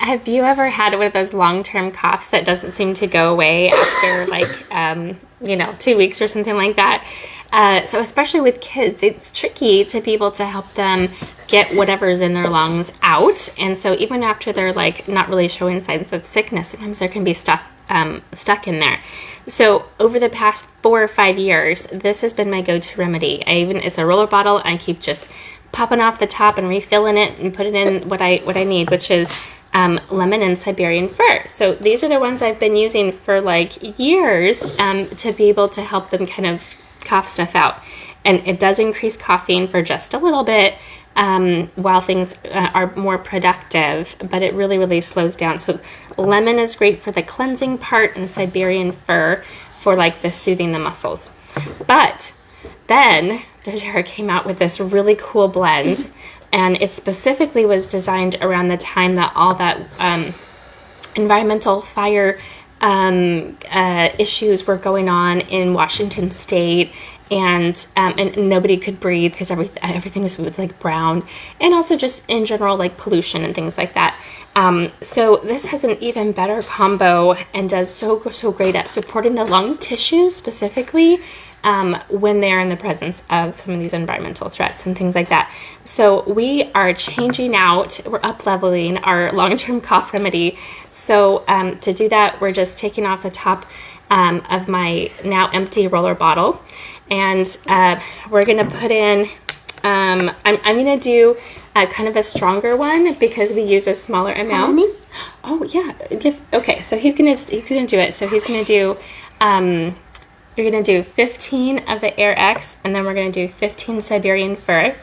Have you ever had one of those long-term coughs that doesn't seem to go away after like, 2 weeks or something like that? So especially with kids, it's tricky to be able to help them get whatever's in their lungs out. And so even after they're like not really showing signs of sickness, sometimes there can be stuff stuck in there. So over the past 4 or 5 years, this has been my go-to remedy. It's a roller bottle, and I keep just popping off the top and refilling it and putting in what I need, which is Lemon and Siberian Fir. So these are the ones I've been using for like years to be able to help them kind of cough stuff out. And it does increase coughing for just a little bit while things are more productive, but it really, really slows down. So lemon is great for the cleansing part, and Siberian Fir for like the soothing the muscles. But then doTERRA came out with this really cool blend, and it specifically was designed around the time that all that environmental fire issues were going on in Washington State, and nobody could breathe because everything was like brown, and also just in general like pollution and things like that. So this has an even better combo and does so great at supporting the lung tissue specifically when they're in the presence of some of these environmental threats and things like that. So we are changing out, we're up-leveling our long-term cough remedy. So to do that, we're just taking off the top of my now empty roller bottle, and we're gonna put in, I'm gonna do kind of a stronger one because we use a smaller amount. Mommy? Oh yeah, okay, so he's gonna do it. So he's gonna do, you're gonna do 15 of the Air X, and then we're gonna do 15 Siberian Fir,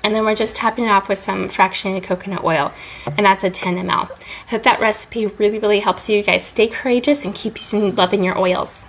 and then we're just topping it off with some fractionated coconut oil, and that's a 10 ml. Hope that recipe really, really helps you guys stay courageous and keep loving your oils.